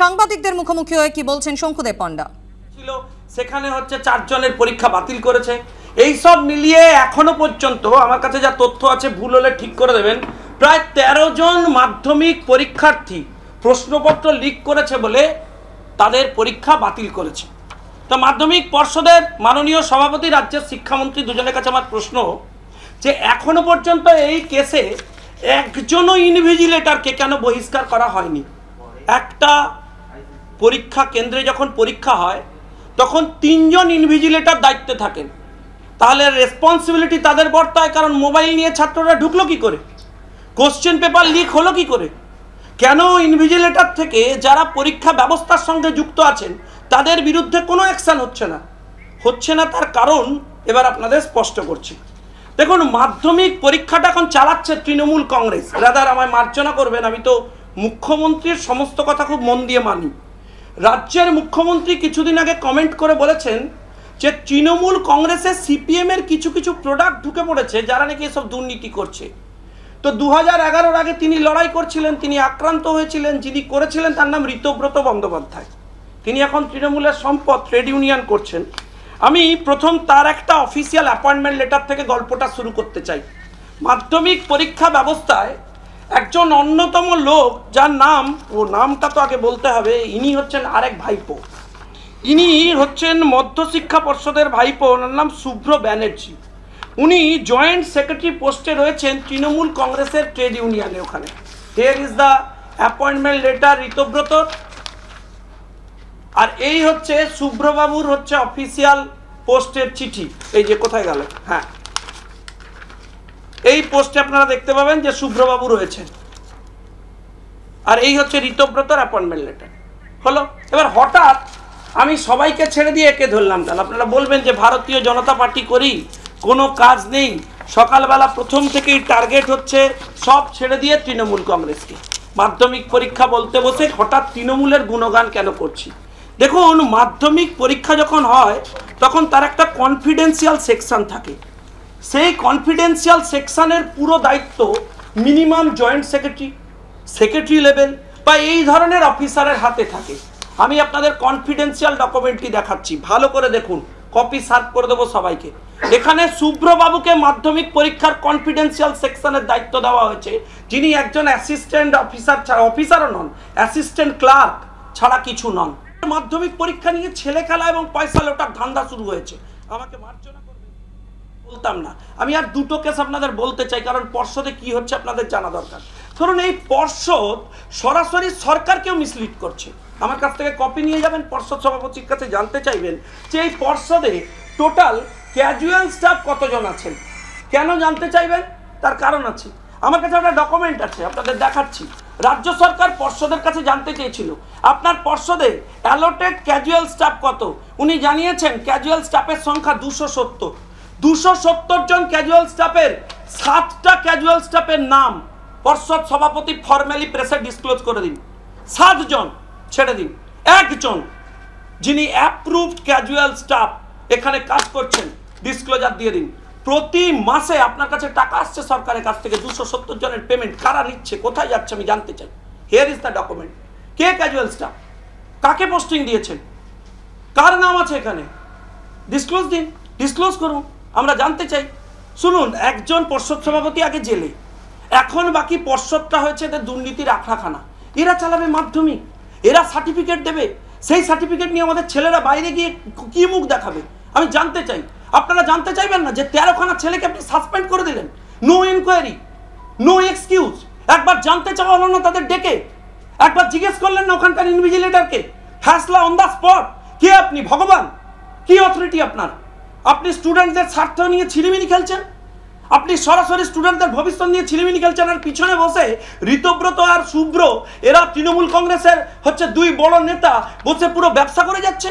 সাংবাদিকদের মুখোমুখি হয়ে কি বলছেন শঙ্কুদেব পণ্ডা? ছিল সেখানে হচ্ছে 4 জনের পরীক্ষা বাতিল করেছে। এই সব মিলিয়ে এখনো পর্যন্ত আমার কাছে যা তথ্য আছে, ভুল হলে ঠিক করে দেবেন, প্রায় 13 জন মাধ্যমিক পরীক্ষার্থী প্রশ্নপত্র লিক করেছে বলে তাদের পরীক্ষা বাতিল করেছে। তো মাধ্যমিক পর্ষদের মাননীয় সভাপতি, রাজ্যের শিক্ষামন্ত্রী, দুজনের কাছে আমার প্রশ্ন যে এখনো পর্যন্ত এই কেসে একজনও ইনভিজিলেটরকে কেন বহিষ্কার করা হয়নি? একটা পরীক্ষা কেন্দ্রে যখন পরীক্ষা হয় তখন 3 জন ইনভিজিলেটর দায়িত্বে থাকেন, তাহলে রেসপন্সিবিলিটি তাদের বর্তায়। কারণ মোবাইল নিয়ে ছাত্ররা ঢুকলো কি করে, কোশ্চেন পেপার লিক হলো কি করে? কেন ইনভিজিলেটর থেকে যারা পরীক্ষা ব্যবস্থার সঙ্গে যুক্ত আছেন তাদের বিরুদ্ধে কোনো অ্যাকশন হচ্ছে না? তার কারণ এবার আপনাদের স্পষ্ট করছি। দেখুন, মাধ্যমিক পরীক্ষাটা এখন চালাচ্ছে তৃণমূল কংগ্রেস। রাদার আমায় মার্জনা করবেন, আমি তো মুখ্যমন্ত্রীর সমস্ত কথা খুব মন দিয়ে মানি। রাজ্যের মুখ্যমন্ত্রী কিছুদিন আগে কমেন্ট করে বলেছেন যে তৃণমূল কংগ্রেসের সিপিএমের কিছু কিছু প্রোডাক্ট ঢুকে পড়েছে যারা নাকি এসব দুর্নীতি করছে। তো 2011-র আগে তিনি লড়াই করছিলেন, তিনি আক্রান্ত হয়েছিলেন, যিনি করেছিলেন তার নাম ঋতব্রত বন্দ্যোপাধ্যায়। তিনি এখন তৃণমূলের সম্পদ ট্রেড ইউনিয়ন করছেন। আমি প্রথম তার একটা অফিসিয়াল অ্যাপয়েন্টমেন্ট লেটার থেকে গল্পটা শুরু করতে চাই। মাধ্যমিক পরীক্ষা ব্যবস্থায় একজন অন্যতম লোক, যার নামটা তো আগে বলতে হবে, ইনি হচ্ছেন আরেক ভাইপো। ইনি হচ্ছেন মধ্যশিক্ষা পর্ষদের ভাইপো, ওনার নাম শুভ্র ব্যানার্জি। উনি জয়েন্ট সেক্রেটারি পোস্টে রয়েছেন তৃণমূল কংগ্রেসের ট্রেড ইউনিয়নে। ওখানে here is the appointment letter Ritabrata. আর এই হচ্ছে শুভ্রবাবুর হচ্ছে অফিসিয়াল পোস্টের চিঠি। এই যে কোথায় গেল, হ্যাঁ, এই পোস্টে আপনারা দেখতে পাবেন যে শুভ্রবাবু রয়েছেন। আর এই হচ্ছে ঋতব্রতর অ্যাপয়েন্টমেন্ট লেটার। হলো, এবার হঠাৎ আমি সবাইকে ছেড়ে দিয়ে একে ধরলাম কেন? আপনারা বলবেন যে ভারতীয় জনতা পার্টি করি, কোনো কাজ নেই, সকালবেলা প্রথম থেকেই টার্গেট হচ্ছে সব ছেড়ে দিয়ে তৃণমূল কংগ্রেসকে। মাধ্যমিক পরীক্ষা বলতে বসে হঠাৎ তৃণমূলের গুণগান কেন করছি? দেখুন, মাধ্যমিক পরীক্ষা যখন হয় তখন তার একটা কনফিডেন্সিয়াল সেকশন থাকে। সেই কনফিডেন্সিয়াল সেকশনের পুরো দায়িত্ব মিনিমাম জয়েন্ট সেক্রেটারি লেভেল বা এই ধরনের অফিসারের হাতে থাকে। আমি আপনাদের কনফিডেন্সিয়াল ডকুমেন্টটি দেখাচ্ছি, ভালো করে দেখুন, কপি সার্ভ করে দেবো সবাইকে। এখানে শুভ্রবাবুকে মাধ্যমিক পরীক্ষার কনফিডেন্সিয়াল সেকশনের দায়িত্ব দেওয়া হয়েছে, যিনি একজন অ্যাসিস্ট্যান্ট অফিসার ছাড়া, অফিসারও নন, অ্যাসিস্ট্যান্ট ক্লার্ক ছাড়া কিছু নন। মাধ্যমিক পরীক্ষা নিয়ে ছেলে খেলা এবং পয়সা লোটার ধান্দা শুরু হয়েছে। আমাকে মার্জনা করবে বলতাম না, আমি আর দুটো কেস আপনাদের বলতে চাই, কারণ পর্ষদে কি হচ্ছে আপনাদের জানা দরকার। ধরুন, এই পর্ষদ সরাসরি সরকারকেও মিসলিড করছে। আমার কাছ থেকে কপি নিয়ে যাবেন, পর্ষদ সভাপতির কাছে জানতে চাইবেন যে এই পর্ষদে টোটাল ক্যাজুয়াল স্টাফ কতজন আছেন। কেন জানতে চাইবেন? তার কারণ আছে। আমার কাছে একটা ডকুমেন্ট আছে, আপনাদের দেখাচ্ছি। রাজ্য সরকার পর্ষদের কাছে জানতে চেয়েছিল আপনার পর্ষদে অ্যালোটেড ক্যাজুয়াল স্টাফ কত। উনি জানিয়েছেন ক্যাজুয়াল স্টাফের সংখ্যা 270। 270 জন ক্যাজুয়াল স্টাফের 7টা ক্যাজুয়াল স্টাফের নাম পর্ষদ সভাপতি ফর্মালি প্রেসে ডিসক্লোজ করে দিন। 7 জন ছেড়ে দিন, একজন যিনি অ্যাপ্রুভড ক্যাজুয়াল স্টাফ এখানে কাজ করছেন ডিসক্লোজার দিয়ে দিন। প্রতি মাসে আপনার কাছে টাকা আসছে সরকারের কাছ থেকে, 270 জনের পেমেন্ট কারা নিচ্ছে, কোথায় যাচ্ছে আমি জানতে চাই। Here is the document. K casual staff, কাকে পোস্টিং দিয়েছেন, কার নাম আছে এখানে, ডিসক্লোজ দিন, ডিসক্লোজ করুন, আমরা জানতে চাই। শুনুন, একজন পর্ষদ সভাপতি আগে জেলে, এখন বাকি পর্ষদটা হয়েছে এদের দুর্নীতির আখড়াখানা। এরা চালাবে মাধ্যমিক, এরা সার্টিফিকেট দেবে, সেই সার্টিফিকেট নিয়ে আমাদের ছেলেরা বাইরে গিয়ে কি মুখ দেখাবে আমি জানতে চাই। আপনারা জানতে চাইবেন না যে 13খানা ছেলেকে আপনি সাসপেন্ড করে দিলেন, নো ইনকোয়ারি, নো এক্সকিউজ। একবার জানতে চাওয়া হলো না তাদের ডেকে, একবার জিজ্ঞেস করলেন না ওখানকার ইনভিজিলেটরকে, ফ্যাসলা অন দ্য স্পট। কে আপনি, ভগবান? কি অথরিটি আপনার? আপনি স্টুডেন্টদের স্বার্থ নিয়ে ছিলিমিনি খেলছেন, আপনি সরাসরি স্টুডেন্টদের ভবিষ্যৎ নিয়ে ছিলিমিনি খেলছেন। আর পিছনে বসে ঋতব্রত আর শুভ্র, এরা তৃণমূল কংগ্রেসের হচ্ছে 2 বড় নেতা, বসে পুরো ব্যবসা করে যাচ্ছে।